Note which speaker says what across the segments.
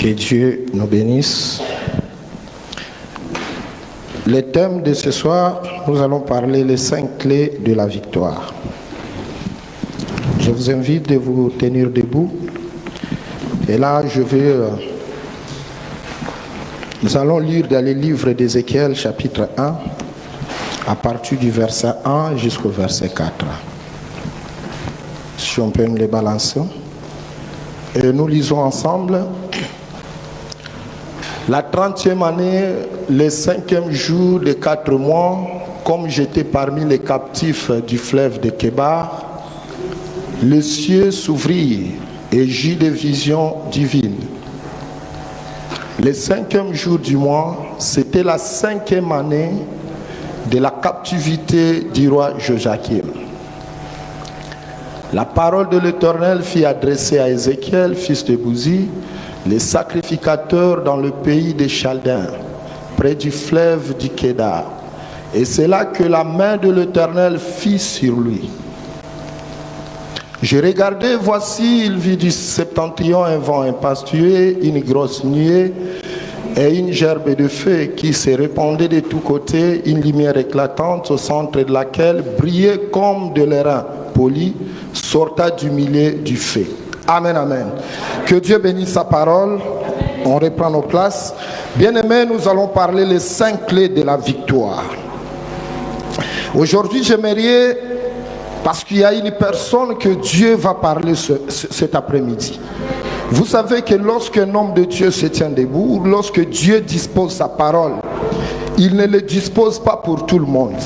Speaker 1: Que Dieu nous bénisse. Le thème de ce soir, nous allons parler les 5 clés de la victoire. Je vous invite de vous tenir debout. Et là, nous allons lire dans les livres d'Ézéchiel, chapitre 1, à partir du verset 1 jusqu'au verset 4. Si on peut nous les balancer. Et nous lisons ensemble. La 30e année, le 5e jour des 4 mois, comme j'étais parmi les captifs du fleuve de Kébar, le ciel s'ouvrit et j'eus des visions divines. Le 5e jour du mois, c'était la 5e année de la captivité du roi Joachim. La parole de l'Éternel fut adressée à Ézéchiel, fils de Bouzi, le sacrificateur dans le pays des Chaldéens, près du fleuve du Kédar. Et c'est là que la main de l'Éternel fit sur lui. Je regardais, voici, il vit du septentrion un vent impétueux, une grosse nuée et une gerbe de feu qui se répandait de tous côtés, une lumière éclatante au centre de laquelle brillait comme de l'airain poli, sortait du milieu du feu. Amen, amen. Que Dieu bénisse sa parole. On reprend nos places. Bien-aimés, nous allons parler les 5 clés de la victoire. Aujourd'hui, j'aimerais, parce qu'il y a une personne que Dieu va parler cet après-midi. Vous savez que lorsqu'un homme de Dieu se tient debout, lorsque Dieu dispose sa parole, il ne le dispose pas pour tout le monde.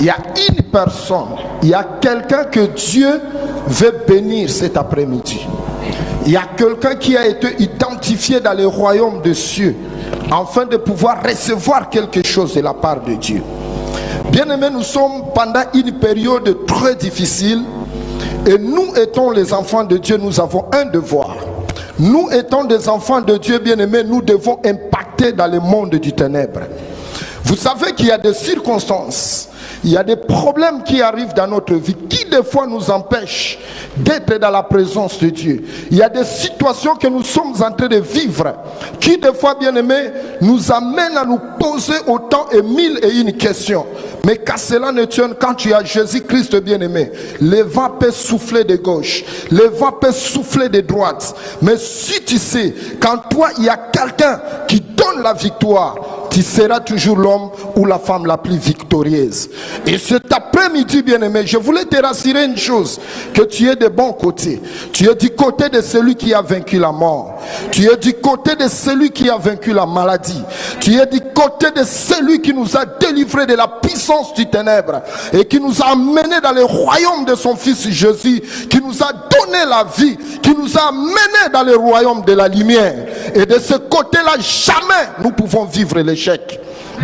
Speaker 1: Il y a une personne, il y a quelqu'un que Dieu veut bénir cet après-midi. Il y a quelqu'un qui a été identifié dans le royaume des cieux afin de pouvoir recevoir quelque chose de la part de Dieu. Bien-aimés, nous sommes pendant une période très difficile et nous étant les enfants de Dieu, nous avons un devoir. Nous étant des enfants de Dieu, bien-aimés, nous devons impacter dans le monde du ténèbre. Vous savez qu'il y a des circonstances, il y a des problèmes qui arrivent dans notre vie, qui des fois nous empêchent d'être dans la présence de Dieu. Il y a des situations que nous sommes en train de vivre, qui des fois, bien-aimés, nous amènent à nous poser autant et 1001 questions. Mais qu'à cela ne tienne, quand tu as Jésus-Christ, bien-aimé, le vent peut souffler de gauche, le vent peut souffler de droite. Mais si tu sais, quand toi, il y a quelqu'un qui donne la victoire, tu seras toujours l'homme ou la femme la plus victorieuse. Et cet après-midi, bien-aimé, je voulais te rassurer une chose, que tu es de bon côté. Tu es du côté de celui qui a vaincu la mort. Tu es du côté de celui qui a vaincu la maladie. Tu es du côté de celui qui nous a délivrés de la puissance du ténèbre et qui nous a amenés dans le royaume de son fils Jésus, qui nous a donné la vie, qui nous a amenés dans le royaume de la lumière. Et de ce côté-là, jamais nous pouvons vivre l'échec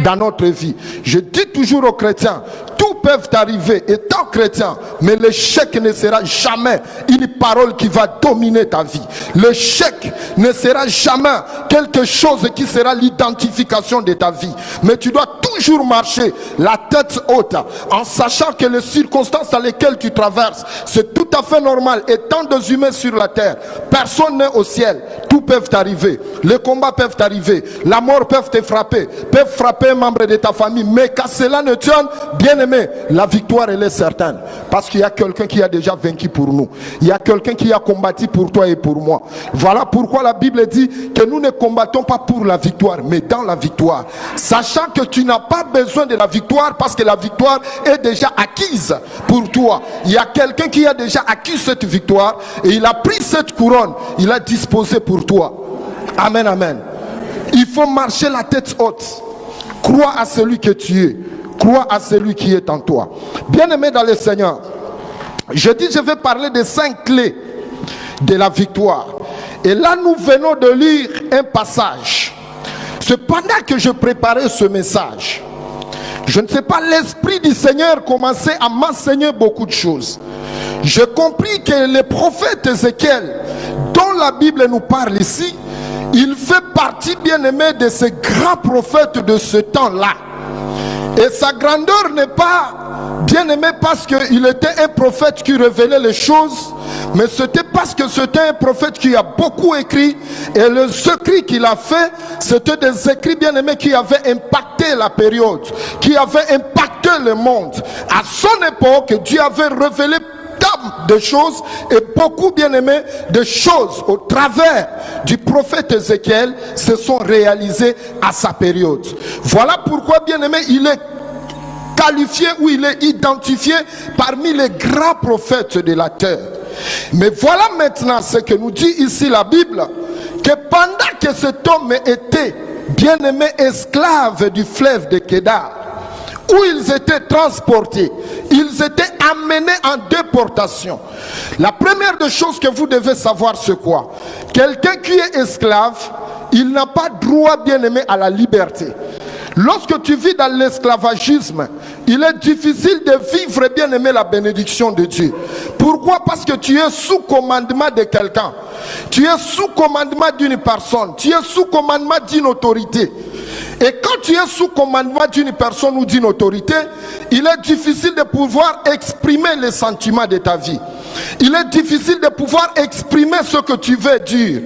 Speaker 1: dans notre vie. Je dis toujours aux chrétiens, tout peut arriver étant chrétien, mais l'échec ne sera jamais une parole qui va dominer ta vie. L'échec ne sera jamais quelque chose qui sera l'identification de ta vie. Mais tu dois toujours marcher la tête haute, en sachant que les circonstances dans lesquelles tu traverses, c'est tout à fait normal. Étant des humains sur la terre, personne n'est au ciel. Tout peut arriver. Les combats peuvent arriver. La mort peut te frapper. Peuvent frapper un membre de ta famille. Mais qu'à cela ne tienne, bien aimé, la victoire elle est certaine. Parce qu'il y a quelqu'un qui a déjà vaincu pour nous. Il y a quelqu'un qui a combattu pour toi et pour moi. Voilà pourquoi la Bible dit que nous ne combattons pas pour la victoire, mais dans la victoire. Sachant que tu n'as pas besoin de la victoire parce que la victoire est déjà acquise pour toi. Il y a quelqu'un qui a déjà acquis cette victoire et il a pris cette couronne. Il a disposé pour toi. Amen, amen. Il faut marcher la tête haute. Crois à celui que tu es. Crois à celui qui est en toi. Bien-aimé dans le Seigneur, je vais parler des 5 clés de la victoire. Et là, nous venons de lire un passage. Cependant que je préparais ce message, je ne sais pas, l'Esprit du Seigneur commençait à m'enseigner beaucoup de choses. J'ai compris que le prophète Ézéchiel, dont la Bible nous parle ici, il fait partie, bien-aimé, de ces grands prophètes de ce temps-là. Et sa grandeur n'est pas bien-aimé, parce qu'il était un prophète qui révélait les choses, mais c'était parce que c'était un prophète qui a beaucoup écrit, et les écrits qu'il a fait, c'était des écrits, bien-aimés, qui avaient impacté la période, qui avaient impacté le monde. À son époque, Dieu avait révélé de choses, et beaucoup, bien-aimés, de choses au travers du prophète Ézéchiel se sont réalisées à sa période. Voilà pourquoi, bien-aimé, il est qualifié ou il est identifié parmi les grands prophètes de la terre. Mais voilà maintenant ce que nous dit ici la Bible, que pendant que cet homme était, bien-aimé, esclave du fleuve de Kédar, où ils étaient transportés, ils étaient amenés en déportation. La première des choses que vous devez savoir, c'est quoi? Quelqu'un qui est esclave, il n'a pas droit, bien-aimé, à la liberté. Lorsque tu vis dans l'esclavagisme, il est difficile de vivre, bien-aimé, la bénédiction de Dieu. Pourquoi? Parce que tu es sous commandement de quelqu'un. Tu es sous commandement d'une personne. Tu es sous commandement d'une autorité. Et quand tu es sous commandement d'une personne ou d'une autorité, il est difficile de pouvoir exprimer les sentiments de ta vie. Il est difficile de pouvoir exprimer ce que tu veux dire.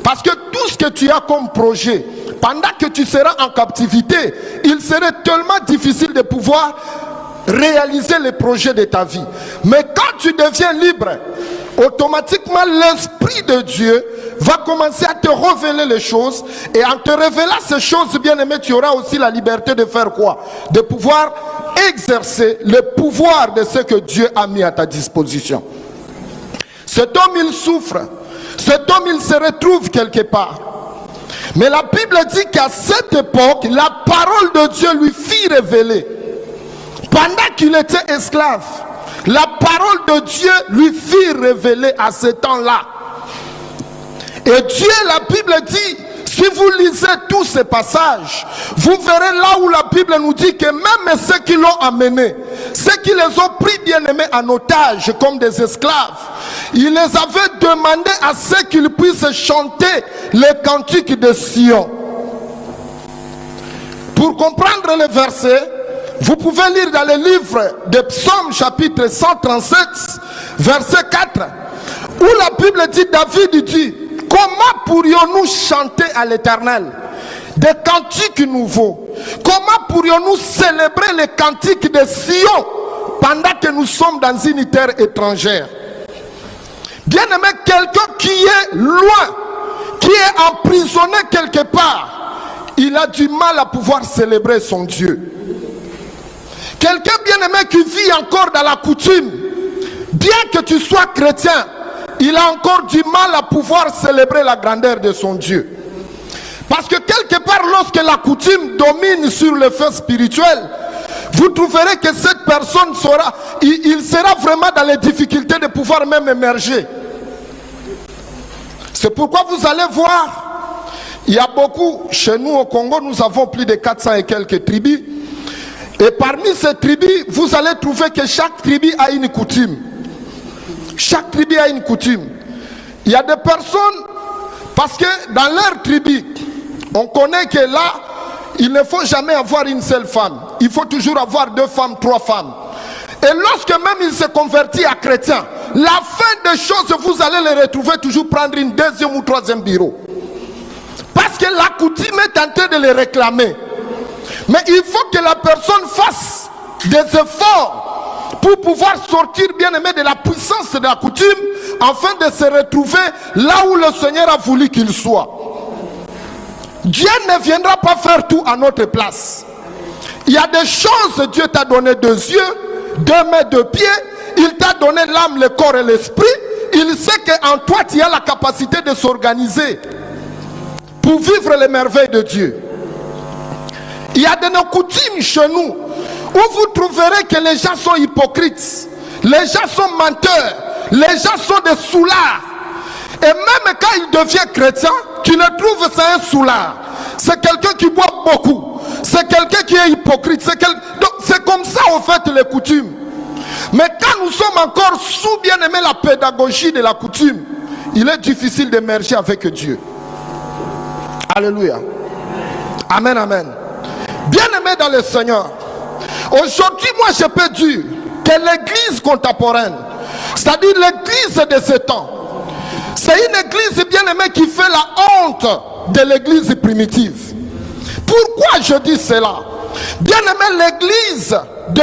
Speaker 1: Parce que tout ce que tu as comme projet, pendant que tu seras en captivité, il serait tellement difficile de pouvoir réaliser les projets de ta vie. Mais quand tu deviens libre, automatiquement l'Esprit de Dieu va commencer à te révéler les choses, et en te révélant ces choses, bien-aimé, tu auras aussi la liberté de faire quoi? De pouvoir exercer le pouvoir de ce que Dieu a mis à ta disposition. Cet homme, il souffre. Cet homme, il se retrouve quelque part. Mais la Bible dit qu'à cette époque, la parole de Dieu lui fit révéler. Pendant qu'il était esclave, la parole de Dieu lui fit révéler à ce temps-là. Et Dieu, la Bible dit, si vous lisez tous ces passages, vous verrez là où la Bible nous dit que même ceux qui l'ont amené, ceux qui les ont pris, bien-aimés, en otage comme des esclaves, il les avait demandé à ceux qu'ils puissent chanter les cantiques de Sion. Pour comprendre les versets, vous pouvez lire dans le livre de Psaume chapitre 137, verset 4, où la Bible dit, David dit, comment pourrions-nous chanter à l'Éternel des cantiques nouveaux? Comment pourrions-nous célébrer les cantiques de Sion pendant que nous sommes dans une terre étrangère? Bien-aimé, quelqu'un qui est loin, qui est emprisonné quelque part, il a du mal à pouvoir célébrer son Dieu. Quelqu'un, bien-aimé, qui vit encore dans la coutume, bien que tu sois chrétien, il a encore du mal à pouvoir célébrer la grandeur de son Dieu. Parce que quelque part, lorsque la coutume domine sur le fait spirituel, vous trouverez que cette personne sera, il sera vraiment dans les difficultés de pouvoir même émerger. C'est pourquoi vous allez voir, il y a beaucoup, chez nous au Congo, nous avons plus de 400 et quelques tribus. Et parmi ces tribus, vous allez trouver que chaque tribu a une coutume. Chaque tribu a une coutume. Il y a des personnes, parce que dans leur tribu, on connaît que là, il ne faut jamais avoir une seule femme. Il faut toujours avoir 2 femmes, 3 femmes. Et lorsque même il se convertit à chrétien, la fin des choses, vous allez les retrouver toujours prendre une 2e ou 3e bureau. Parce que la coutume est en train de les réclamer. Mais il faut que la personne fasse des efforts pour pouvoir sortir, bien aimé, de la puissance de la coutume, afin de se retrouver là où le Seigneur a voulu qu'il soit. Dieu ne viendra pas faire tout à notre place. Il y a des choses, Dieu t'a donné 2 yeux, 2 mains, 2 pieds, il t'a donné l'âme, le corps et l'esprit. Il sait qu'en toi tu as la capacité de s'organiser pour vivre les merveilles de Dieu. Il y a de nos coutumes chez nous où vous trouverez que les gens sont hypocrites, les gens sont menteurs, les gens sont des soulards. Et même quand il devient chrétien, tu le trouves, c'est un soulard. C'est quelqu'un qui boit beaucoup. C'est quelqu'un qui est hypocrite. Donc c'est comme ça en fait les coutumes. Mais quand nous sommes encore sous, bien aimé, la pédagogie de la coutume, il est difficile d'émerger avec Dieu. Alléluia. Amen, amen. Bien aimé dans le Seigneur, Aujourd'hui, moi, je peux dire que l'église contemporaine, c'est-à-dire l'église de ce temps, c'est une église bien aimée qui fait la honte de l'église primitive. Pourquoi je dis cela? Bien aimé, l'église du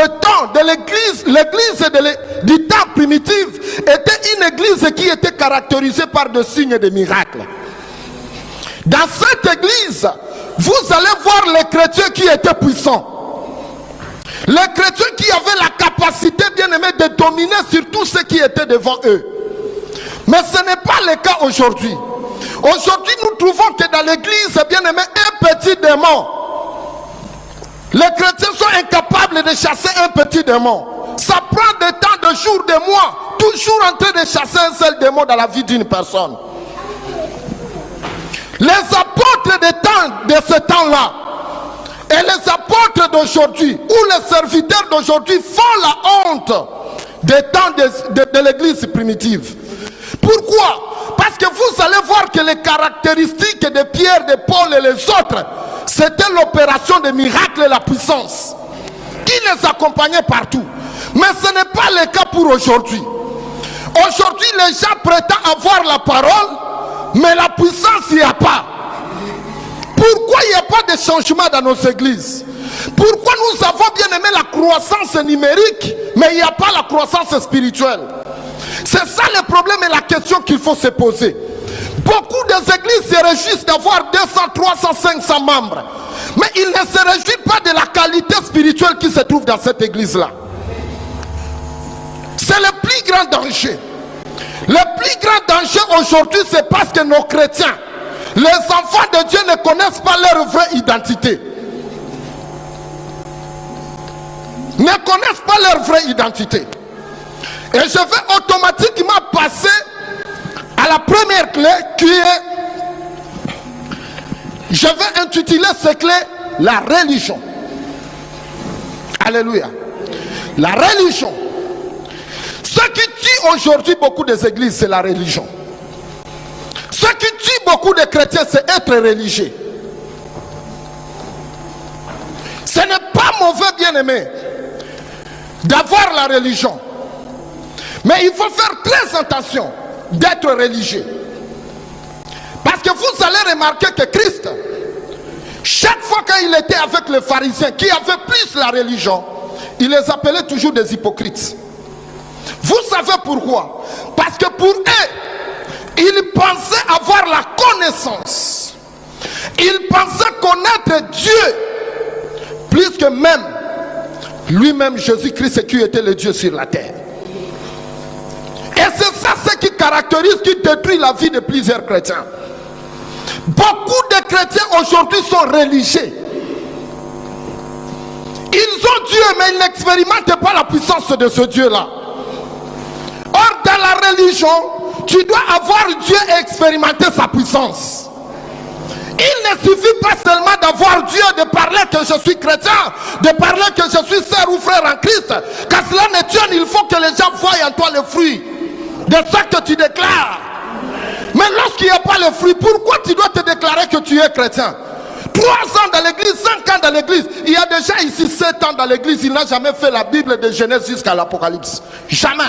Speaker 1: temps primitif était une église qui était caractérisée par des signes et des miracles. Dans cette église, vous allez voir les chrétiens qui étaient puissants. Les chrétiens qui avaient la capacité, bien aimé, de dominer sur tout ce qui était devant eux. Mais ce n'est pas le cas aujourd'hui. Aujourd'hui, nous trouvons que dans l'église, bien aimé, un petit démon. Les chrétiens sont incapables de chasser un petit démon. Ça prend des temps, de jours, de mois, toujours en train de chasser un seul démon dans la vie d'une personne. Les apôtres de ce temps-là et les apôtres d'aujourd'hui, ou les serviteurs d'aujourd'hui, font la honte des temps de l'église primitive. Pourquoi? Parce que vous allez voir que les caractéristiques de Pierre, de Paul et les autres, c'était l'opération des miracles et la puissance qui les accompagnait partout. Mais ce n'est pas le cas pour aujourd'hui. Aujourd'hui, les gens prétendent avoir la parole, mais la puissance, il n'y a pas. Pourquoi il n'y a pas de changement dans nos églises? Pourquoi nous avons bien aimé la croissance numérique, mais il n'y a pas la croissance spirituelle? C'est ça le problème et la question qu'il faut se poser. Beaucoup d'églises se réjouissent d'avoir 200, 300, 500 membres. Mais ils ne se réjouissent pas de la qualité spirituelle qui se trouve dans cette église-là. C'est le plus grand danger. Le plus grand danger aujourd'hui, c'est parce que nos chrétiens, les enfants de Dieu, ne connaissent pas leur vraie identité. Ne connaissent pas leur vraie identité. Et je vais automatiquement passer à la première clé qui est, je vais intituler cette clé la religion. Alléluia. La religion. Ce qui tue aujourd'hui beaucoup des églises, c'est la religion. Ce qui tue beaucoup de chrétiens, c'est être religieux. Ce n'est pas mauvais, bien-aimé, d'avoir la religion. Mais il faut faire très attention d'être religieux. Parce que vous allez remarquer que Christ, chaque fois qu'il était avec les pharisiens qui avaient plus la religion, il les appelait toujours des hypocrites. Vous savez pourquoi? Parce que pour eux, ils pensaient avoir la connaissance. Ils pensaient connaître Dieu plus que même lui-même, Jésus-Christ, qui était le Dieu sur la terre. Et c'est ça ce qui caractérise, qui détruit la vie de plusieurs chrétiens. Beaucoup de chrétiens aujourd'hui sont religieux. Ils ont Dieu, mais ils n'expérimentent pas la puissance de ce Dieu-là. Or, dans la religion, tu dois avoir Dieu et expérimenter sa puissance. Il ne suffit pas seulement d'avoir Dieu, de parler que je suis chrétien, de parler que je suis sœur ou frère en Christ. Quand cela ne tienne, il faut que les gens voient en toi le fruit de ce que tu déclares. Mais lorsqu'il n'y a pas le fruit, pourquoi tu dois te déclarer que tu es chrétien? 3 ans dans l'église, 5 ans dans l'église. Il y a déjà ici 7 ans dans l'église, il n'a jamais fait la Bible de Genèse jusqu'à l'Apocalypse. Jamais.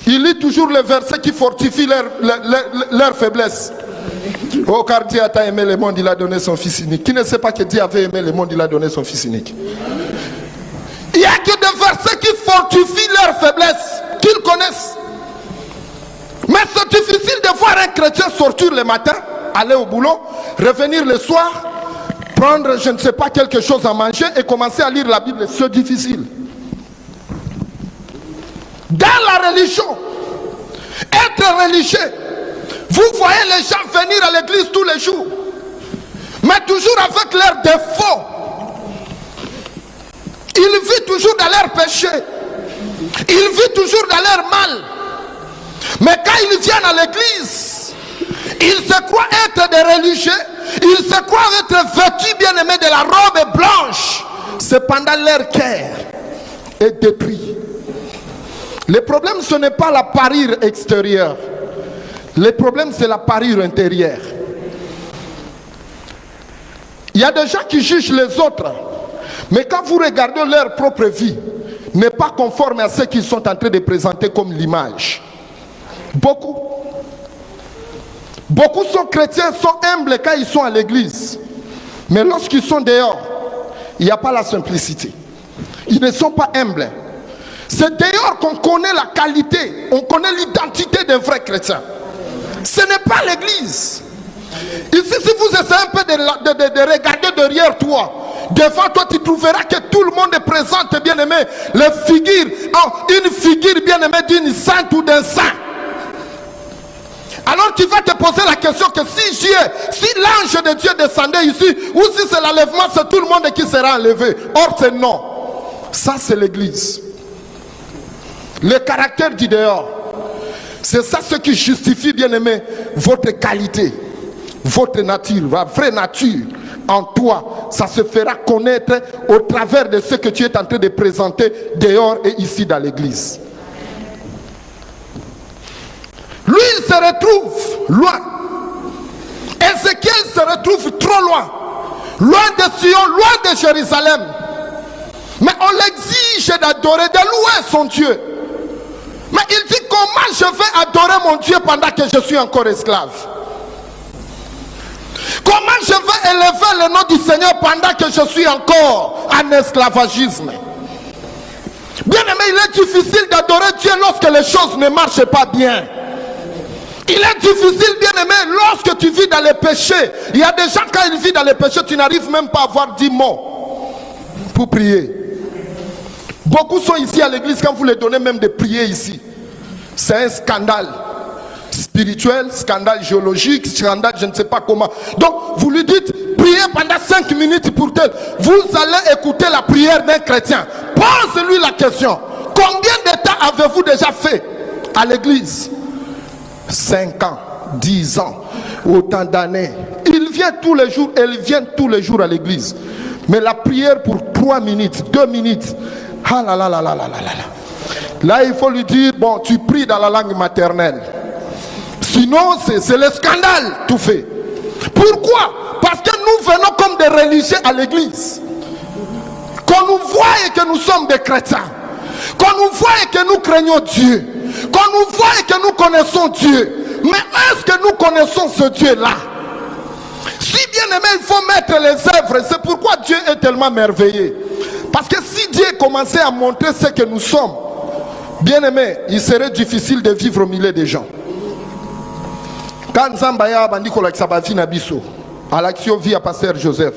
Speaker 1: Il lit toujours les versets qui fortifient leur faiblesse. Oh, car Dieu a tant aimé le monde, il a donné son fils unique. Qui ne sait pas que Dieu avait aimé le monde, il a donné son fils unique? Il n'y a que des versets qui fortifient leur faiblesse, qu'ils connaissent. Mais c'est difficile de voir un chrétien sortir le matin, aller au boulot, revenir le soir, prendre, je ne sais pas, quelque chose à manger et commencer à lire la Bible. C'est difficile. Dans la religion, être religieux, vous voyez les gens venir à l'église tous les jours, mais toujours avec leurs défauts. Ils vivent toujours dans leur péché. Ils vivent toujours dans leur mal. Mais quand ils viennent à l'église, ils se croient être des religieux. Ils se croient être vêtus, bien aimés, de la robe blanche. Cependant, leur cœur est détruit. Le problème, ce n'est pas la parure extérieure. Le problème, c'est la parure intérieure. Il y a des gens qui jugent les autres, Mais quand vous regardez leur propre vie, n'est pas conforme à ce qu'ils sont en train de présenter comme l'image. Beaucoup sont chrétiens, sont humbles quand ils sont à l'église. Mais lorsqu'ils sont dehors, il n'y a pas la simplicité. Ils ne sont pas humbles. C'est dehors qu'on connaît la qualité, on connaît l'identité des vrais chrétiens. Ce n'est pas l'église. Ici, si vous essayez un peu de regarder derrière toi, devant toi, tu trouveras que tout le monde présente, bien aimé, les figures, une figure bien aimée d'une sainte ou d'un saint. Alors tu vas te poser la question que si l'ange de Dieu descendait ici, ou si c'est l'enlèvement, c'est tout le monde qui sera enlevé. Or c'est non. Ça c'est l'église. Le caractère du dehors. C'est ça ce qui justifie, bien aimé, votre qualité, votre nature, la vraie nature en toi. Ça se fera connaître au travers de ce que tu es en train de présenter dehors et ici dans l'église. Lui, il se retrouve loin. Ézéchiel se retrouve trop loin. Loin de Sion, loin de Jérusalem. Mais on l'exige d'adorer, de louer son Dieu. Mais il dit, comment je vais adorer mon Dieu pendant que je suis encore esclave? Comment je vais élever le nom du Seigneur pendant que je suis encore en esclavagisme? Bien aimé, il est difficile d'adorer Dieu lorsque les choses ne marchent pas bien. Il est difficile, bien aimé, lorsque tu vis dans les péchés. Il y a des gens, quand ils vivent dans les péchés, tu n'arrives même pas à avoir 10 mots pour prier. Beaucoup sont ici à l'église, quand vous les donnez même de prier ici. C'est un scandale spirituel, scandale géologique, scandale je ne sais pas comment. Donc vous lui dites, priez pendant 5 minutes pour tel. Vous allez écouter la prière d'un chrétien. Pose-lui la question. Combien de temps avez-vous déjà fait à l'église? 5 ans, 10 ans, autant d'années. Il vient tous les jours, elle vient tous les jours à l'église. Mais la prière pour 3 minutes, 2 minutes, ah là là là là là là là. Là, il faut lui dire, bon, tu pries dans la langue maternelle. Sinon, c'est le scandale, tout fait. Pourquoi? Parce que nous venons comme des religieux à l'église. Qu'on nous voie et que nous sommes des chrétiens. Qu'on nous voie et que nous craignons Dieu. Qu'on nous voie et que nous connaissons Dieu. Mais est-ce que nous connaissons ce Dieu-là? Si bien aimé, il faut mettre les œuvres. C'est pourquoi Dieu est tellement merveilleux. Parce que si Dieu commençait à montrer ce que nous sommes, bien aimé, il serait difficile de vivre au milieu des gens. Quand Zambaya bandiko la kisabavi na biso, à l'action via pasteur Joseph.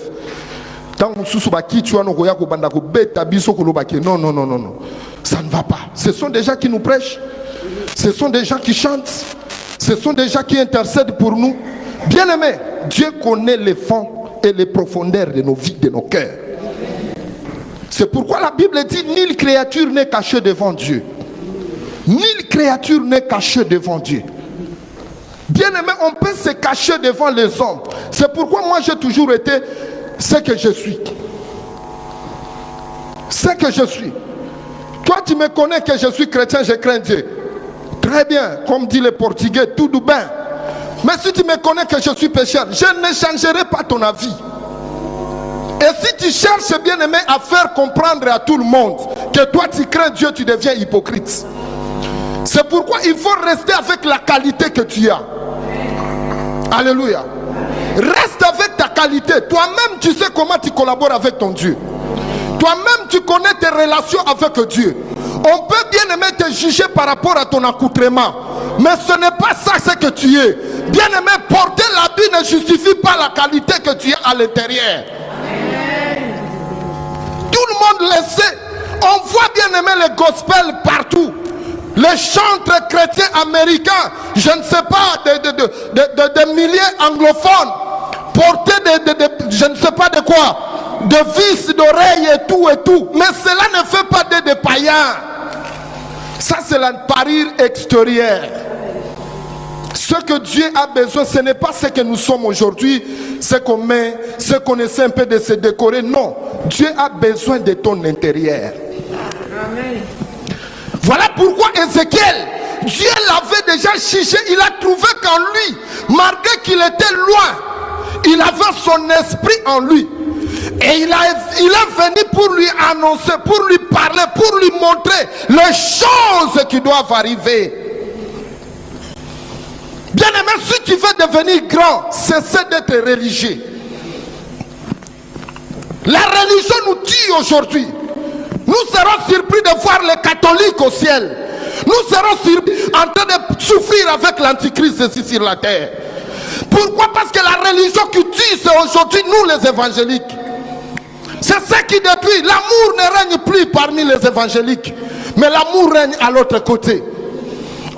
Speaker 1: Tant que sous baki tu as no goya ko banda ko beta biso ko lobaki. Non non non non non. Ça ne va pas. Ce sont des gens qui nous prêchent. Ce sont des gens qui chantent. Ce sont des gens qui intercèdent pour nous. Bien aimé, Dieu connaît les fonds et les profondeurs de nos vies, de nos cœurs. C'est pourquoi la Bible dit, nulle créature n'est cachée devant Dieu. Nulle créature n'est cachée devant Dieu. Bien aimé, on peut se cacher devant les hommes. C'est pourquoi moi j'ai toujours été ce que je suis. Ce que je suis. Toi tu me connais que je suis chrétien, je crains Dieu. Très bien, comme dit les Portugais, tout du bien. Mais si tu me connais que je suis pécheur, je ne changerai pas ton avis. Et si tu cherches, bien aimé, à faire comprendre à tout le monde que toi tu crains Dieu, tu deviens hypocrite. C'est pourquoi il faut rester avec la qualité que tu as. Alléluia. Reste avec ta qualité. Toi-même, tu sais comment tu collabores avec ton Dieu. Toi-même, tu connais tes relations avec Dieu. On peut bien aimer te juger par rapport à ton accoutrement. Mais ce n'est pas ça ce que tu es. Bien aimé, porter l'habit ne justifie pas la qualité que tu as à l'intérieur. Tout le monde le sait. On voit bien aimer le gospel partout. Les chantres chrétiens américains, je ne sais pas, de milliers anglophones, porter je ne sais pas de quoi, de vis d'oreilles et tout. Mais cela ne fait pas des païens. Ça, c'est la parure extérieure. Ce que Dieu a besoin, ce n'est pas ce que nous sommes aujourd'hui, ce qu'on met, ce qu'on essaie un peu de se décorer. Non, Dieu a besoin de ton intérieur. Amen. Voilà pourquoi Ézéchiel, Dieu l'avait déjà jugé. Il a trouvé qu'en lui, malgré qu'il était loin, il avait son esprit en lui. Et il est venu pour lui annoncer, pour lui parler, pour lui montrer les choses qui doivent arriver. Bien-aimé, si tu veux devenir grand, cessez d'être religieux. La religion nous tue aujourd'hui. Nous serons surpris de voir les catholiques au ciel. Nous serons surpris en train de souffrir avec l'antichrist ici sur la terre. Pourquoi? Parce que la religion qui tue, c'est aujourd'hui nous les évangéliques. C'est ça qui détruit. L'amour ne règne plus parmi les évangéliques, mais l'amour règne à l'autre côté.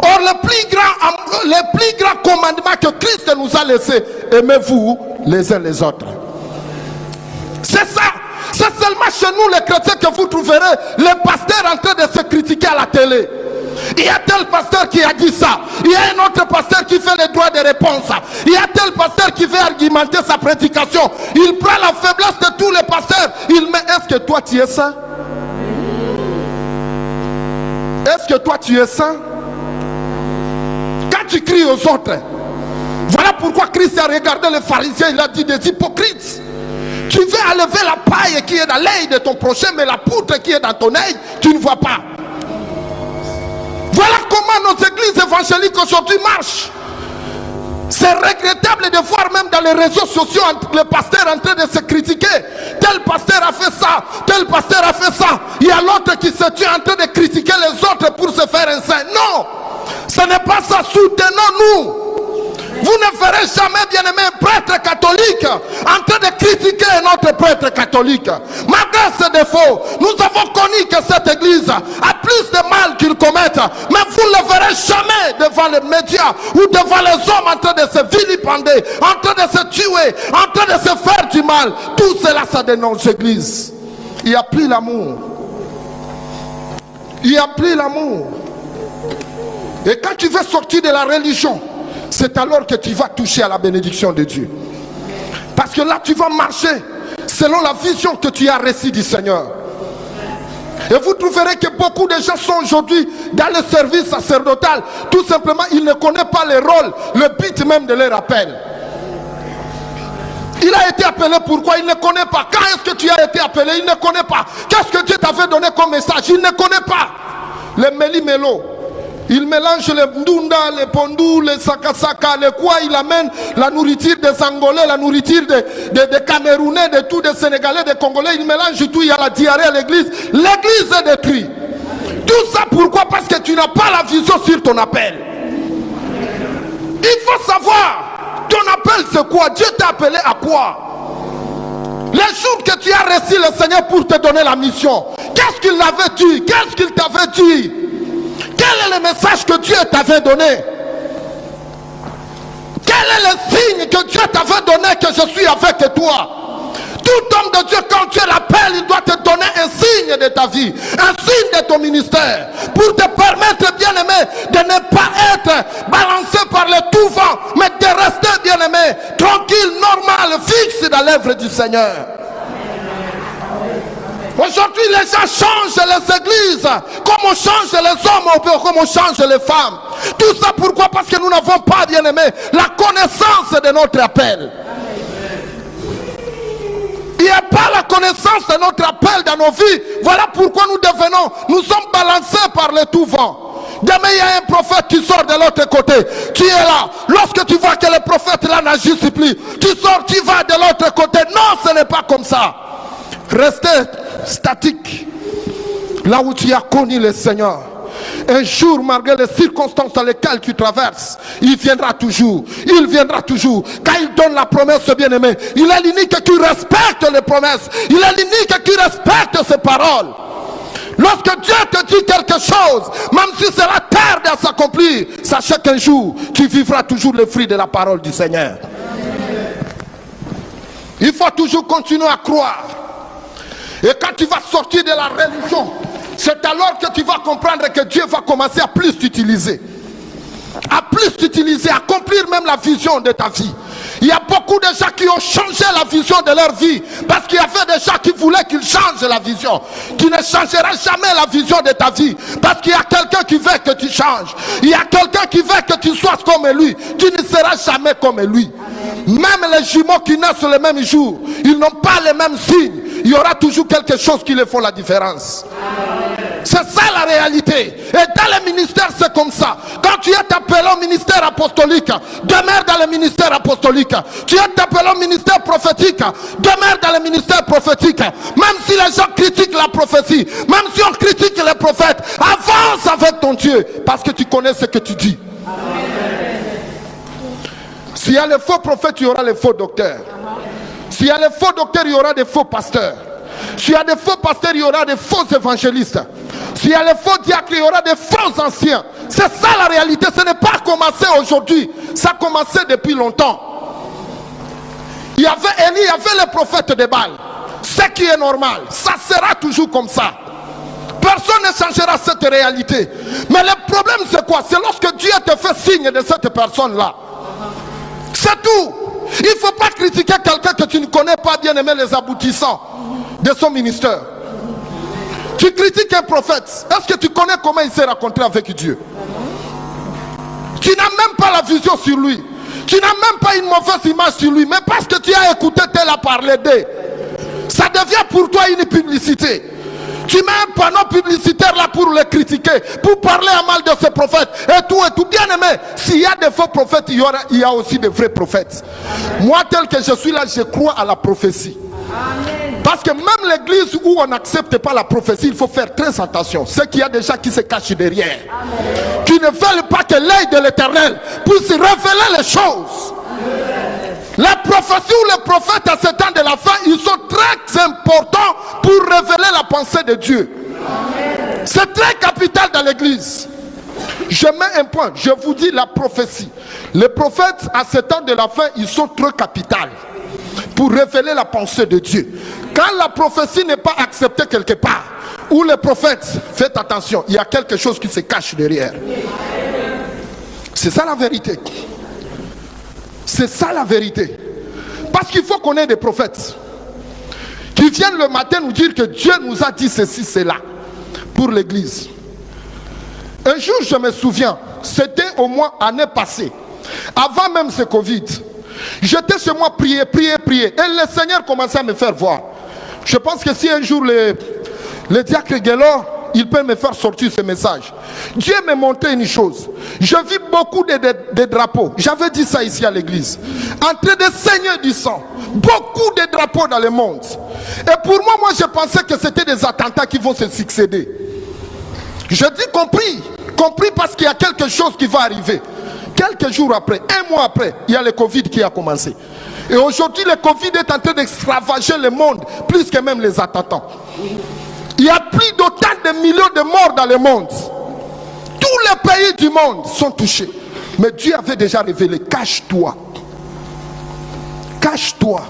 Speaker 1: Or, le plus grand commandement que Christ nous a laissé, aimez-vous les uns les autres. C'est ça. C'est seulement chez nous les chrétiens que vous trouverez les pasteurs en train de se critiquer à la télé. Il y a tel pasteur qui a dit ça. Il y a un autre pasteur qui fait les droits de réponse. Il y a tel pasteur qui veut argumenter sa prédication. Il prend la faiblesse de tous les pasteurs. Il met, est-ce que toi tu es saint? Est-ce que toi tu es saint? Quand tu cries aux autres, voilà pourquoi Christ a regardé les pharisiens. Il a dit des hypocrites. Tu veux enlever la paille qui est dans l'œil de ton prochain, mais la poutre qui est dans ton œil, tu ne vois pas. Voilà comment nos églises évangéliques aujourd'hui marchent. C'est regrettable de voir même dans les réseaux sociaux les pasteurs en train de se critiquer. Tel pasteur a fait ça, tel pasteur a fait ça. Il y a l'autre qui se tue en train de critiquer les autres pour se faire un saint. Non, ce n'est pas ça. Soutenons-nous. Vous ne verrez jamais, bien-aimé, un prêtre catholique en train de critiquer un autre prêtre catholique. Malgré ses défauts, nous avons connu que cette église a plus de mal qu'ils commettent. Mais vous ne le verrez jamais devant les médias ou devant les hommes en train de se vilipender, en train de se tuer, en train de se faire du mal. Tout cela, ça dénonce l'église. Il n'y a plus l'amour. Il n'y a plus l'amour. Et quand tu veux sortir de la religion, c'est alors que tu vas toucher à la bénédiction de Dieu. Parce que là, tu vas marcher selon la vision que tu as reçue du Seigneur. Et vous trouverez que beaucoup de gens sont aujourd'hui dans le service sacerdotal. Tout simplement, ils ne connaissent pas les rôles, le but même de leur appel. Il a été appelé pourquoi? Il ne connaît pas. Quand est-ce que tu as été appelé? Il ne connaît pas. Qu'est-ce que Dieu t'avait donné comme message? Il ne connaît pas. Les méli-mélo. Il mélange les ndunda, les pondous, les sakasaka, les quoi. Il amène la nourriture des Angolais, la nourriture des Camerounais, de tous des Sénégalais, des Congolais. Il mélange tout. Il y a la diarrhée à l'église. L'église est détruite. Tout ça pourquoi? Parce que tu n'as pas la vision sur ton appel. Il faut savoir, ton appel c'est quoi? Dieu t'a appelé à quoi? Les jours que tu as reçu le Seigneur pour te donner la mission, qu'est-ce qu'il avait dit? Qu'est-ce qu'il t'avait dit? Quel est le message que Dieu t'avait donné? Quel est le signe que Dieu t'avait donné que je suis avec toi? Tout homme de Dieu, quand Dieu l'appelle, il doit te donner un signe de ta vie, un signe de ton ministère, pour te permettre, bien-aimé, de ne pas être balancé par le tout vent, mais de rester, bien-aimé, tranquille, normal, fixe dans l'œuvre du Seigneur. Aujourd'hui, les gens changent les églises, comme on change les hommes, comme on change les femmes. Tout ça pourquoi? Parce que nous n'avons pas, bien-aimé, la connaissance de notre appel. Il n'y a pas la connaissance de notre appel dans nos vies. Voilà pourquoi nous sommes balancés par le tout vent. Demain, il y a un prophète qui sort de l'autre côté, qui est là. Lorsque tu vois que le prophète là n'agit plus, tu sors, tu vas de l'autre côté. Non, ce n'est pas comme ça. Restez statique là où tu as connu le Seigneur. Un jour, malgré les circonstances dans lesquelles tu traverses, il viendra toujours. Il viendra toujours. Quand il donne la promesse, bien-aimé, il est l'unique qui respecte les promesses. Il est l'unique qui respecte ses paroles. Lorsque Dieu te dit quelque chose, même si cela tarde à s'accomplir, sachez qu'un jour, tu vivras toujours le fruit de la parole du Seigneur. Il faut toujours continuer à croire. Et quand tu vas sortir de la religion, c'est alors que tu vas comprendre que Dieu va commencer à plus t'utiliser. À plus t'utiliser, à accomplir même la vision de ta vie. Il y a beaucoup de gens qui ont changé la vision de leur vie parce qu'il y avait des gens qui voulaient qu'ils changent la vision. Tu ne changeras jamais la vision de ta vie parce qu'il y a quelqu'un qui veut que tu changes. Il y a quelqu'un qui veut que tu sois comme lui. Tu ne seras jamais comme lui. Même les jumeaux qui naissent le même jour, ils n'ont pas les mêmes signes. Il y aura toujours quelque chose qui les font la différence. C'est ça la réalité. Et dans les ministères, c'est comme ça. Quand tu es appelé au ministère apostolique, demeure dans le ministère apostolique. Tu es appelé au ministère prophétique, demeure dans le ministère prophétique. Même si les gens critiquent la prophétie, même si on critique les prophètes, avance avec ton Dieu, parce que tu connais ce que tu dis. S'il y a les faux prophètes, il y aura les faux docteurs. S'il y a les faux docteurs, il y aura des faux pasteurs. S'il y a des faux pasteurs, il y aura des faux évangélistes. S'il y a les faux diacres, il y aura des faux anciens. C'est ça la réalité. Ce n'est pas commencé aujourd'hui. Ça a commencé depuis longtemps. Il y avait Élie, il y avait les prophètes de Baal. Ce qui est normal. Ça sera toujours comme ça. Personne ne changera cette réalité. Mais le problème c'est quoi? C'est lorsque Dieu te fait signe de cette personne-là. C'est tout. Il ne faut pas critiquer quelqu'un que tu ne connais pas, bien aimer les aboutissants de son ministère. Tu critiques un prophète. Est-ce que tu connais comment il s'est rencontré avec Dieu? Tu n'as même pas la vision sur lui. Tu n'as même pas une mauvaise image sur lui. Mais parce que tu as écouté tel a parlé d'eux, ça devient pour toi une publicité. Tu mets un panneau publicitaire là pour le critiquer, pour parler à mal de ce prophète et tout. Bien aimé, s'il y a des faux prophètes, il y a aussi des vrais prophètes. Moi tel que je suis là, je crois à la prophétie. Parce que même l'église où on n'accepte pas la prophétie, il faut faire très attention. C'est qu'il y a des gens qui se cachent derrière, qui ne veulent pas que l'œil de l'Éternel puisse révéler les choses. La prophétie ou les prophètes à ce temps de la fin, ils sont très importants pour révéler la pensée de Dieu. C'est très capital dans l'église. Je mets un point, je vous dis la prophétie. Les prophètes à ce temps de la fin, ils sont très capitaux pour révéler la pensée de Dieu. Quand la prophétie n'est pas acceptée quelque part, ou les prophètes, faites attention, il y a quelque chose qui se cache derrière. C'est ça la vérité. C'est ça la vérité. Parce qu'il faut qu'on ait des prophètes qui viennent le matin nous dire que Dieu nous a dit ceci, cela pour l'église. Un jour, je me souviens, c'était au mois année passée, avant même ce Covid. J'étais chez moi, prier. Et le Seigneur commençait à me faire voir. Je pense que si un jour le diacre Guélor, il peut me faire sortir ce message. Dieu m'a montré une chose. Je vis beaucoup de drapeaux. J'avais dit ça ici à l'église. En train de saigner du sang. Beaucoup de drapeaux dans le monde. Et pour moi, je pensais que c'était des attentats qui vont se succéder. Je dis compris parce qu'il y a quelque chose qui va arriver. Quelques jours après, un mois après, il y a le Covid qui a commencé. Et aujourd'hui, le Covid est en train d'extravager le monde, plus que même les attentats. Il y a plus d'autant de millions de morts dans le monde. Tous les pays du monde sont touchés. Mais Dieu avait déjà révélé, cache-toi. Cache-toi.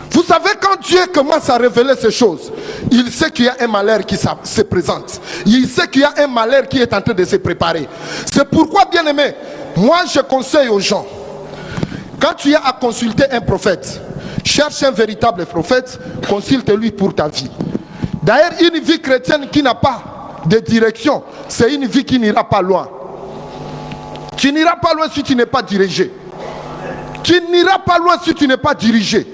Speaker 1: Vous savez, quand Dieu commence à révéler ces choses, il sait qu'il y a un malheur qui se présente. Il sait qu'il y a un malheur qui est en train de se préparer. C'est pourquoi, bien aimé, moi je conseille aux gens, quand tu as à consulter un prophète, cherche un véritable prophète, consulte-lui pour ta vie. D'ailleurs, une vie chrétienne qui n'a pas de direction, c'est une vie qui n'ira pas loin. Tu n'iras pas loin si tu n'es pas dirigé. Tu n'iras pas loin si tu n'es pas dirigé.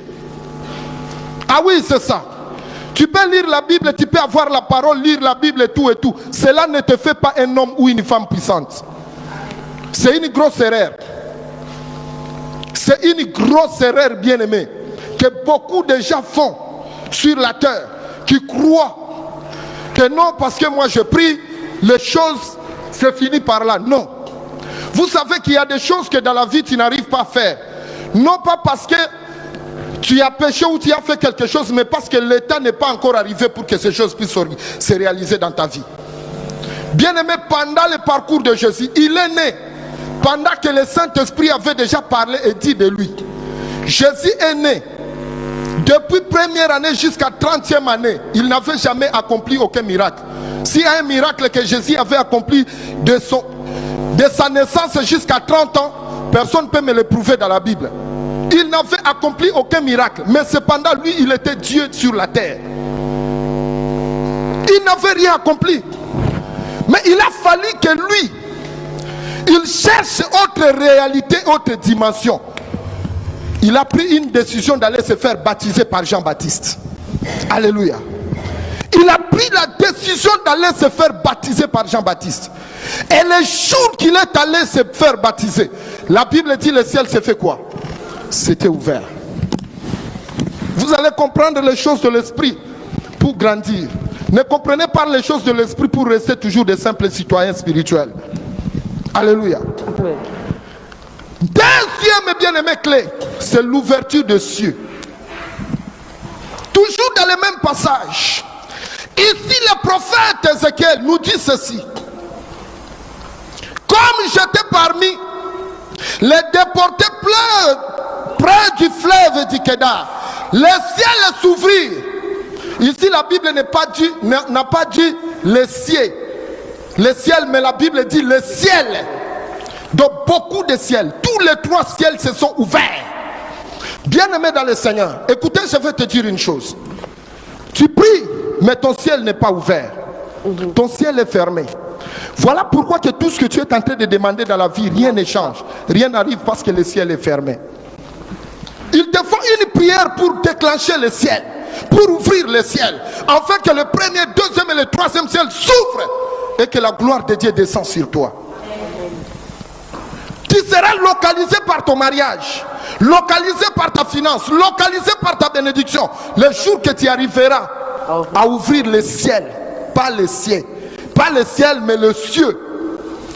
Speaker 1: Ah oui, c'est ça. Tu peux lire la Bible, tu peux avoir la parole, lire la Bible et tout. Cela ne te fait pas un homme ou une femme puissante. C'est une grosse erreur. C'est une grosse erreur, bien aimée, que beaucoup de gens font sur la terre, qui croient que non, parce que moi je prie, les choses se finissent par là. Non. Vous savez qu'il y a des choses que dans la vie tu n'arrives pas à faire. Non pas parce que tu as péché ou tu as fait quelque chose, mais parce que l'état n'est pas encore arrivé pour que ces choses puissent se réaliser dans ta vie. Bien aimé, pendant le parcours de Jésus, il est né pendant que le Saint-Esprit avait déjà parlé et dit de lui. Jésus est né. Depuis première année jusqu'à 30e année, il n'avait jamais accompli aucun miracle. S'il y a un miracle que Jésus avait accompli de sa naissance jusqu'à 30 ans, Personne ne peut me le prouver dans la Bible. Il n'avait accompli aucun miracle, mais cependant lui il était Dieu sur la terre. Il n'avait rien accompli, mais il a fallu que lui il cherche autre réalité, autre dimension. Il a pris une décision d'aller se faire baptiser par Jean-Baptiste. Alléluia. Il a pris la décision d'aller se faire baptiser par Jean-Baptiste. Et le jour qu'il est allé se faire baptiser, la Bible dit le ciel s'est fait quoi? C'était ouvert. Vous allez comprendre les choses de l'esprit pour grandir. Ne comprenez pas les choses de l'esprit pour rester toujours des simples citoyens spirituels. Alléluia. Deuxième bien-aimé clé, c'est l'ouverture des cieux. Toujours dans le même passage. Ici, le prophète Ézéchiel nous dit ceci. Comme j'étais parmi les déportés près du fleuve du Kédar, le ciel s'ouvrit. Ici, la Bible n'a pas dit le ciel. Le ciel, mais la Bible dit le ciel. Donc beaucoup de ciels, tous les trois ciels se sont ouverts. Bien-aimé dans le Seigneur, écoutez, je vais te dire une chose. Tu pries, mais ton ciel n'est pas ouvert. Ton ciel est fermé. Voilà pourquoi que tout ce que tu es en train de demander dans la vie, rien ne change. Rien n'arrive parce que le ciel est fermé. Il te faut une prière pour déclencher le ciel, pour ouvrir le ciel, afin que le premier, deuxième et le troisième ciel s'ouvrent et que la gloire de Dieu descende sur toi. Tu seras localisé par ton mariage, localisé par ta finance, localisé par ta bénédiction. Le jour que tu arriveras à ouvrir le ciel, pas le ciel, pas le ciel mais le ciel.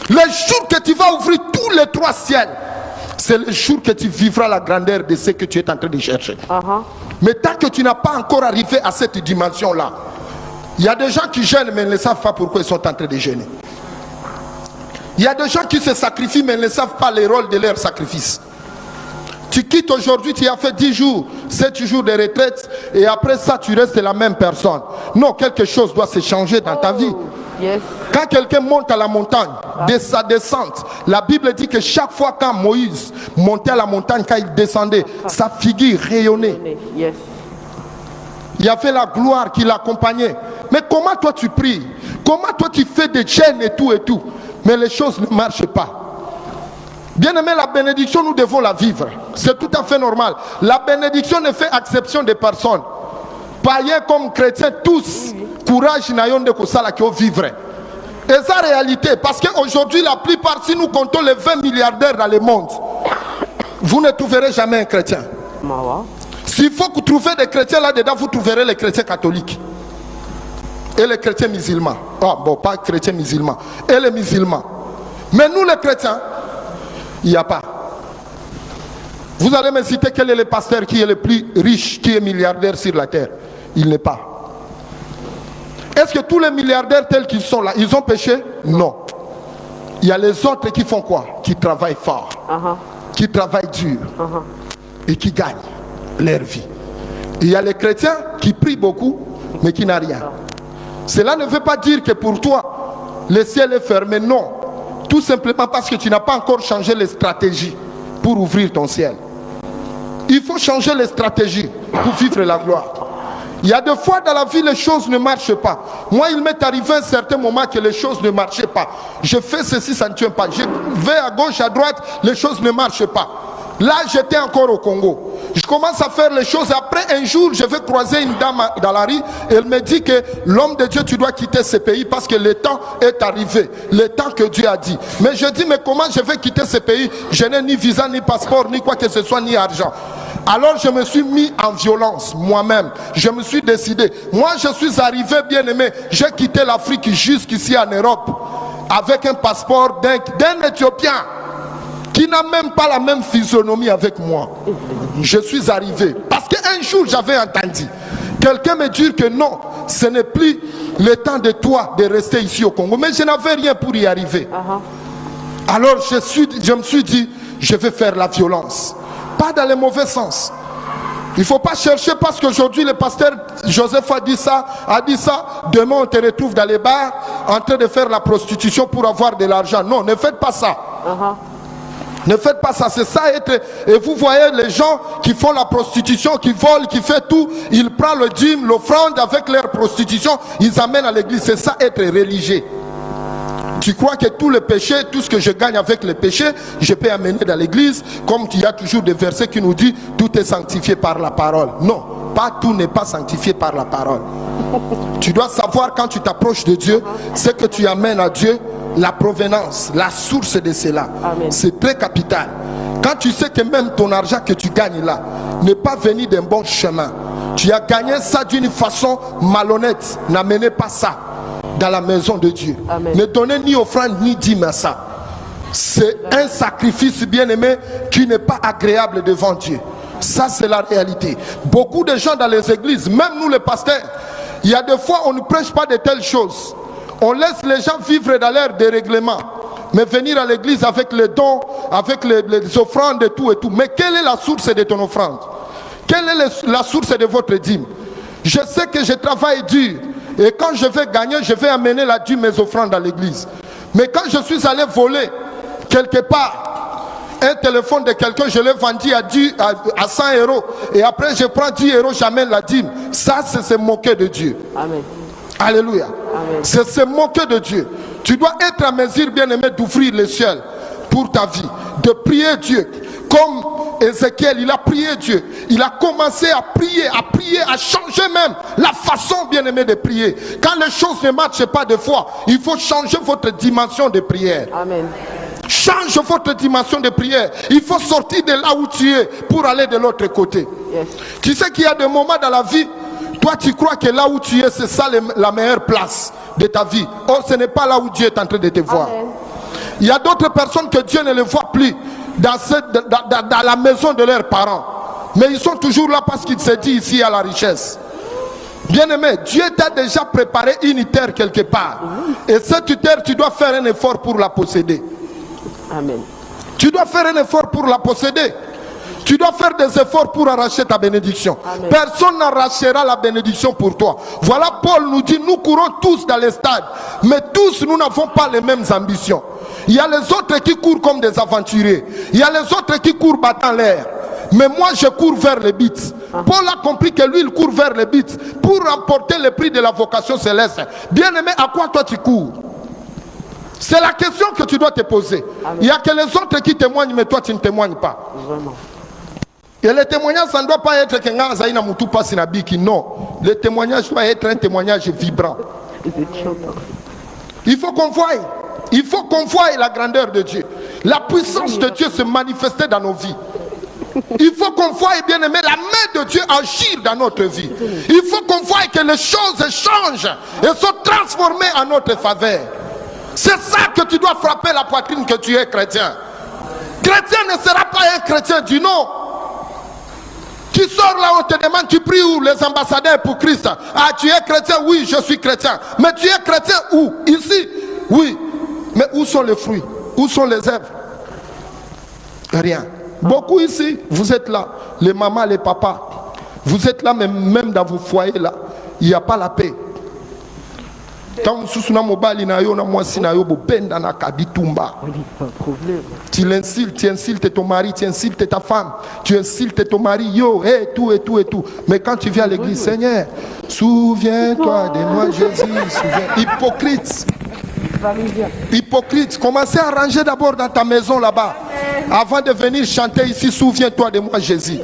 Speaker 1: Le jour que tu vas ouvrir tous les trois ciels, c'est le jour que tu vivras la grandeur de ce que tu es en train de chercher. Mais tant que tu n'as pas encore arrivé à cette dimension-là, il y a des gens qui gênent mais ils ne savent pas pourquoi ils sont en train de gêner. Il y a des gens qui se sacrifient mais ils ne savent pas les rôles de leur sacrifice. Tu quittes aujourd'hui, tu as fait 10 jours, 7 jours de retraite et après ça tu restes la même personne. Non, quelque chose doit se changer dans ta vie. Quand quelqu'un monte à la montagne, de sa descente, la Bible dit que chaque fois quand Moïse montait à la montagne, quand il descendait, sa figure rayonnait. Il y avait la gloire qui l'accompagnait. Mais comment toi tu pries? Comment toi tu fais des chaînes et tout, mais les choses ne marchent pas. Bien aimé, la bénédiction, nous devons la vivre. C'est tout à fait normal. La bénédiction ne fait exception de personne. Païens comme chrétiens, tous, courage n'ayons de kosala qui vivre. Et ça réalité, parce qu'aujourd'hui, la plupart, si nous comptons les 20 milliardaires dans le monde, vous ne trouverez jamais un chrétien. S'il faut que vous trouviez des chrétiens là-dedans, vous trouverez les chrétiens catholiques. Et les chrétiens musulmans. Ah bon, pas chrétiens musulmans. Et les musulmans. Mais nous les chrétiens, il n'y a pas. Vous allez me citer quel est le pasteur qui est le plus riche, qui est milliardaire sur la terre? Il n'est pas. Est-ce que tous les milliardaires tels qu'ils sont là, ils ont péché? Non. Il y a les autres qui font quoi? Qui travaillent fort, qui travaillent dur et qui gagnent leur vie. Il y a les chrétiens qui prient beaucoup mais qui n'ont rien. Cela ne veut pas dire que pour toi le ciel est fermé, non. Tout simplement parce que tu n'as pas encore changé les stratégies pour ouvrir ton ciel. Il faut changer les stratégies pour vivre la gloire. Il y a des fois dans la vie les choses ne marchent pas. Moi il m'est arrivé un certain moment que les choses ne marchaient pas. Je fais ceci, ça ne tient pas. Je vais à gauche, à droite, les choses ne marchent pas. Là j'étais encore au Congo. Je commence à faire les choses. Après un jour, je vais croiser une dame dans la rue. Elle me dit que l'homme de Dieu, tu dois quitter ce pays parce que le temps est arrivé. Le temps que Dieu a dit. Mais je dis, mais comment je vais quitter ce pays? Je n'ai ni visa, ni passeport, ni quoi que ce soit, ni argent. Alors je me suis mis en violence moi-même. Je me suis décidé. Moi je suis arrivé, bien aimé. J'ai quitté l'Afrique jusqu'ici en Europe avec un passeport d'un Éthiopien qui n'a même pas la même physionomie avec moi. Je suis arrivé parce qu'un jour j'avais entendu quelqu'un me dire que non, ce n'est plus le temps de toi de rester ici au Congo. Mais je n'avais rien pour y arriver. Alors je me suis dit, je vais faire la violence. Pas dans le mauvais sens. Il ne faut pas chercher parce qu'aujourd'hui le pasteur Joseph a dit ça. Demain on te retrouve dans les bars en train de faire la prostitution pour avoir de l'argent. Non, ne faites pas ça. Ne faites pas ça, c'est ça être. Et vous voyez les gens qui font la prostitution, qui volent, qui font tout, ils prennent le dîme, l'offrande avec leur prostitution, ils amènent à l'église. C'est ça être religieux. Tu crois que tous les péchés, tout ce que je gagne avec les péchés, je peux amener dans l'église, comme il y a toujours des versets qui nous disent tout est sanctifié par la parole. Non, pas tout n'est pas sanctifié par la parole. Tu dois savoir quand tu t'approches de Dieu, ce que tu amènes à Dieu, la provenance, la source de cela. C'est très capital. Quand tu sais que même ton argent que tu gagnes là n'est pas venu d'un bon chemin, tu as gagné ça d'une façon malhonnête, n'amenez pas ça dans la maison de Dieu. Amen. Ne donnez ni offrande ni dîme à ça. C'est un sacrifice bien-aimé qui n'est pas agréable devant Dieu. Ça c'est la réalité. Beaucoup de gens dans les églises, même nous les pasteurs, il y a des fois on ne prêche pas de telles choses. On laisse les gens vivre dans leur dérèglement. Mais venir à l'église avec les dons, avec les offrandes et tout. Mais quelle est la source de ton offrande? Quelle est la source de votre dîme? Je sais que je travaille dur. Et quand je vais gagner, je vais amener la dîme, mes offrandes à l'église. Mais quand je suis allé voler quelque part un téléphone de quelqu'un, je l'ai vendu à 100 €. Et après je prends 10 €, j'amène la dîme. Ça, c'est se moquer de Dieu. Amen. Alléluia. C'est se moquer de Dieu. Tu dois être à mesure, bien-aimé, d'ouvrir les cieux pour ta vie, de prier Dieu. Comme Ézéchiel, il a prié Dieu. Il a commencé à prier, à changer même la façon, bien-aimé, de prier. Quand les choses ne marchent pas de fois, il faut changer votre dimension de prière. Amen. Change votre dimension de prière. Il faut sortir de là où tu es pour aller de l'autre côté. Yes. Tu sais qu'il y a des moments dans la vie, toi tu crois que là où tu es, c'est ça la meilleure place de ta vie. Or ce n'est pas là où Dieu est en train de te voir. Amen. Il y a d'autres personnes que Dieu ne les voit plus dans la maison de leurs parents. Mais ils sont toujours là parce qu'il s'est dit ici à la richesse. Bien-aimé, Dieu t'a déjà préparé une terre quelque part. Et cette terre, tu dois faire un effort pour la posséder. Amen. Tu dois faire un effort pour la posséder. Tu dois faire des efforts pour arracher ta bénédiction. Amen. Personne n'arrachera la bénédiction pour toi. Voilà, Paul nous dit, nous courons tous dans les stades, mais tous nous n'avons pas les mêmes ambitions. Il y a les autres qui courent comme des aventuriers. Il y a les autres qui courent battant l'air. Mais moi je cours vers les buts. Paul a compris que lui il court vers les buts pour remporter le prix de la vocation céleste. Bien-aimé, à quoi toi tu cours? C'est la question que tu dois te poser. Amen. Il y a que les autres qui témoignent, mais toi tu ne témoignes pas. Vraiment. Et le témoignage, ça ne doit pas être que non. Le témoignage doit être un témoignage vibrant. Il faut qu'on voie. Il faut qu'on voie la grandeur de Dieu. La puissance de Dieu se manifester dans nos vies. Il faut qu'on voie, bien aimé, la main de Dieu agir dans notre vie. Il faut qu'on voie que les choses changent et sont transformées en notre faveur. C'est ça que tu dois frapper la poitrine, que tu es chrétien. Chrétien ne sera pas un chrétien du nom. Tu sors là, on te demande, tu pries où? Les ambassadeurs pour Christ. Ah, tu es chrétien? Oui, je suis chrétien. Mais tu es chrétien où? Ici? Oui. Mais où sont les fruits? Où sont les œuvres? Rien. Beaucoup ici, vous êtes là, les mamans, les papas. Vous êtes là, même dans vos foyers là, il n'y a pas la paix. Tu insultes ton mari, tu insultes ta femme, tu insultes ton mari, yo, et tout, et tout, et tout. Mais quand tu viens à l'église, Seigneur, souviens-toi de moi, Jésus, hypocrite. Hypocrite, commencez à ranger d'abord dans ta maison là-bas. Avant de venir chanter ici, souviens-toi de moi, Jésus.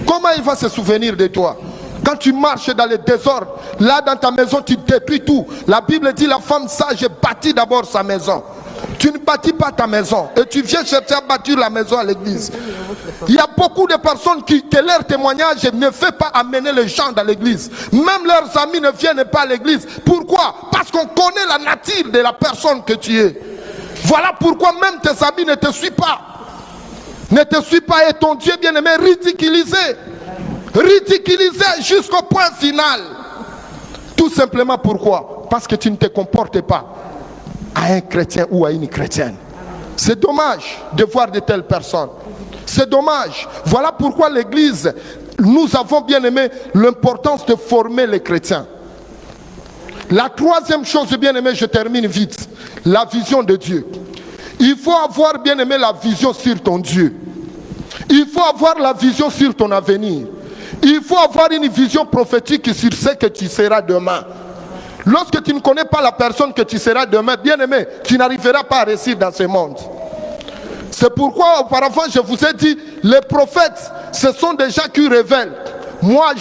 Speaker 1: Comment il va se souvenir de toi? Quand tu marches dans le désordre, là dans ta maison, tu détruis tout. La Bible dit la femme sage bâtit d'abord sa maison. Tu ne bâtis pas ta maison et tu viens chercher à bâtir la maison à l'église. Il y a beaucoup de personnes que leur témoignage ne fait pas amener les gens dans l'église. Même leurs amis ne viennent pas à l'église. Pourquoi? Parce qu'on connaît la nature de la personne que tu es. Voilà pourquoi même tes amis ne te suivent pas. Ne te suivent pas et ton Dieu bien-aimé ridiculisé. Ridiculisé jusqu'au point final. Tout simplement pourquoi? Parce que tu ne te comportes pas à un chrétien ou à une chrétienne. C'est dommage de voir de telles personnes. C'est dommage. Voilà pourquoi l'église, nous avons bien aimé l'importance de former les chrétiens. La troisième chose, bien aimé, je termine vite. La vision de Dieu. Il faut avoir, bien aimé, la vision sur ton Dieu. Il faut avoir la vision sur ton avenir. Il faut avoir une vision prophétique sur ce que tu seras demain. Lorsque tu ne connais pas la personne que tu seras demain, bien aimé, tu n'arriveras pas à réussir dans ce monde. C'est pourquoi auparavant je vous ai dit, les prophètes, ce sont des gens qui révèlent. Moi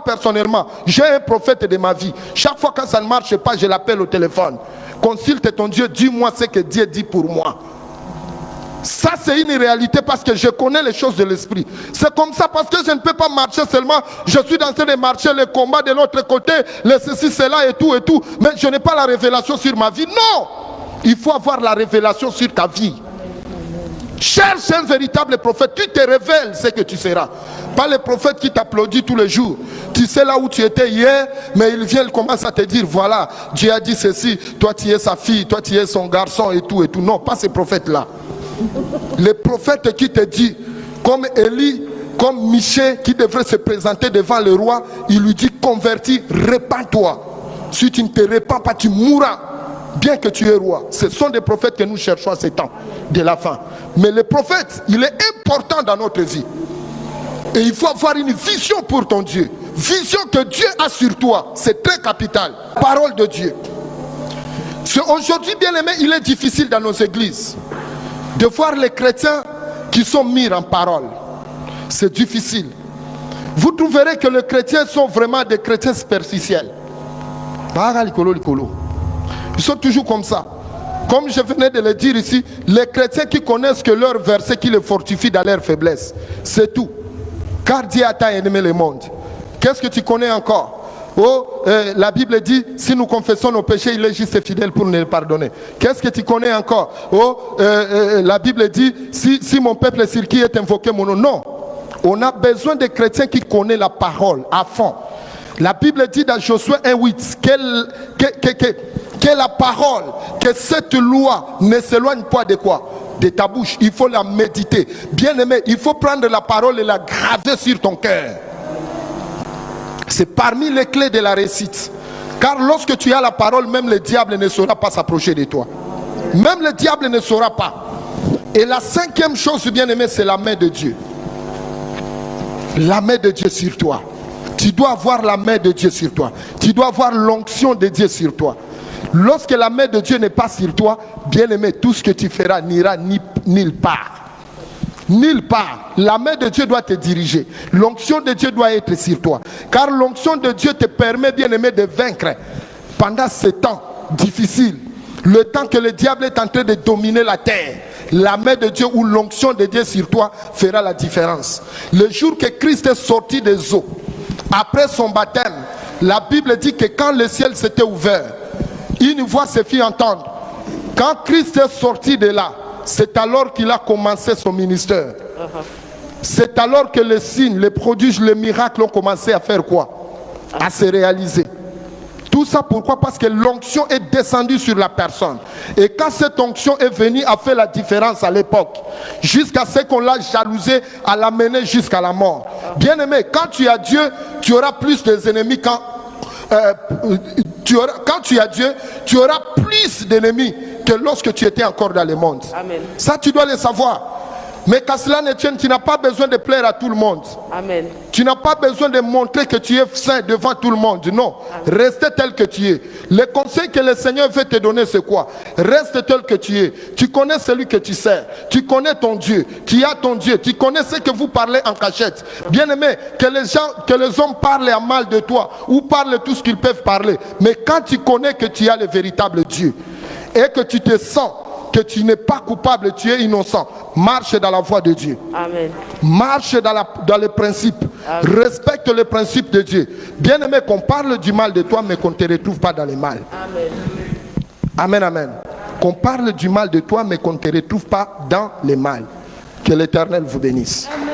Speaker 1: personnellement, j'ai un prophète de ma vie. Chaque fois que ça ne marche pas, je l'appelle au téléphone. Consulte ton Dieu, dis-moi ce que Dieu dit pour moi. Ça c'est une réalité parce que je connais les choses de l'esprit. C'est comme ça parce que je ne peux pas marcher seulement. Je suis en train de marcher les combats de l'autre côté, les ceci, cela et tout. Mais je n'ai pas la révélation sur ma vie. Non! Il faut avoir la révélation sur ta vie. Cherche un véritable prophète. Tu te révèles ce que tu seras. Pas le prophète qui t'applaudit tous les jours. Tu sais là où tu étais hier, mais il vient, il commence à te dire, voilà, Dieu a dit ceci, toi tu es sa fille, toi tu es son garçon et tout. Non, pas ces prophètes-là. Les prophètes qui te dit, comme Élie, comme Michée, qui devrait se présenter devant le roi, il lui dit, convertis, répands-toi. Si tu ne te répands pas, tu mourras. Bien que tu es roi. Ce sont des prophètes que nous cherchons à ces temps de la fin. Mais le prophète, il est important dans notre vie. Et il faut avoir une vision pour ton Dieu. Vision que Dieu a sur toi. C'est très capital. Parole de Dieu. Aujourd'hui, bien aimé, il est difficile dans nos églises de voir les chrétiens qui sont mis en parole. C'est difficile. Vous trouverez que les chrétiens sont vraiment des chrétiens superficiels. Ils sont toujours comme ça. Comme je venais de le dire ici, les chrétiens qui connaissent que leur verset qui les fortifie dans leur faiblesse. C'est tout. Car Dieu a tant aimé le monde. Qu'est-ce que tu connais encore? La Bible dit, si nous confessons nos péchés, il est juste et fidèle pour nous les pardonner. Qu'est-ce que tu connais encore? La Bible dit, si mon peuple sur qui est invoqué mon nom. Non. On a besoin de chrétiens qui connaissent la parole à fond. La Bible dit dans Josué 1:8 que la parole, que cette loi ne s'éloigne pas de quoi? De ta bouche. Il faut la méditer. Bien aimé, il faut prendre la parole et la graver sur ton cœur. C'est parmi les clés de la réussite. Car lorsque tu as la parole, même le diable ne saura pas s'approcher de toi. Même le diable ne saura pas. Et la cinquième chose, bien aimé, c'est la main de Dieu. La main de Dieu sur toi. Tu dois avoir la main de Dieu sur toi. Tu dois avoir l'onction de Dieu sur toi. Lorsque la main de Dieu n'est pas sur toi, bien aimé, tout ce que tu feras n'ira nulle part. Nulle part. La main de Dieu doit te diriger. L'onction de Dieu doit être sur toi. Car l'onction de Dieu te permet, bien aimé, de vaincre pendant ce temps difficile. Le temps que le diable est en train de dominer la terre. La main de Dieu ou l'onction de Dieu sur toi fera la différence. Le jour que Christ est sorti des eaux, après son baptême, la Bible dit que quand le ciel s'était ouvert, une voix se fit entendre. Quand Christ est sorti de là, c'est alors qu'il a commencé son ministère. C'est alors que les signes, les prodiges, les miracles ont commencé à faire quoi? À se réaliser. Tout ça pourquoi? Parce que l'onction est descendue sur la personne. Et quand cette onction est venue, a fait la différence à l'époque. Jusqu'à ce qu'on l'a jalousé, à l'amener jusqu'à la mort. Bien aimé, quand tu as Dieu, tu auras plus d'ennemis quand tu as Dieu, tu auras plus d'ennemis que lorsque tu étais encore dans le monde.
Speaker 2: Amen.
Speaker 1: Ça, tu dois le savoir. Mais qu'à cela ne tienne, tu n'as pas besoin de plaire à tout le monde.
Speaker 2: Amen.
Speaker 1: Tu n'as pas besoin de montrer que tu es saint devant tout le monde. Non. Amen. Reste tel que tu es. Le conseil que le Seigneur veut te donner, c'est quoi? Reste tel que tu es. Tu connais celui que tu sers. Tu connais ton Dieu. Tu as ton Dieu. Tu connais ce que vous parlez en cachette. Bien aimé, que les hommes parlent à mal de toi ou parlent tout ce qu'ils peuvent parler. Mais quand tu connais que tu as le véritable Dieu et que tu te sens que tu n'es pas coupable, tu es innocent, marche dans la voie de Dieu. Amen. Marche dans les principes. Amen. Respecte les principes de Dieu. Bien aimé, qu'on parle du mal de toi, mais qu'on ne te retrouve pas dans le mal. Amen. Amen, amen. Qu'on parle du mal de toi, mais qu'on ne te retrouve pas dans le mal. Que l'Éternel vous bénisse. Amen.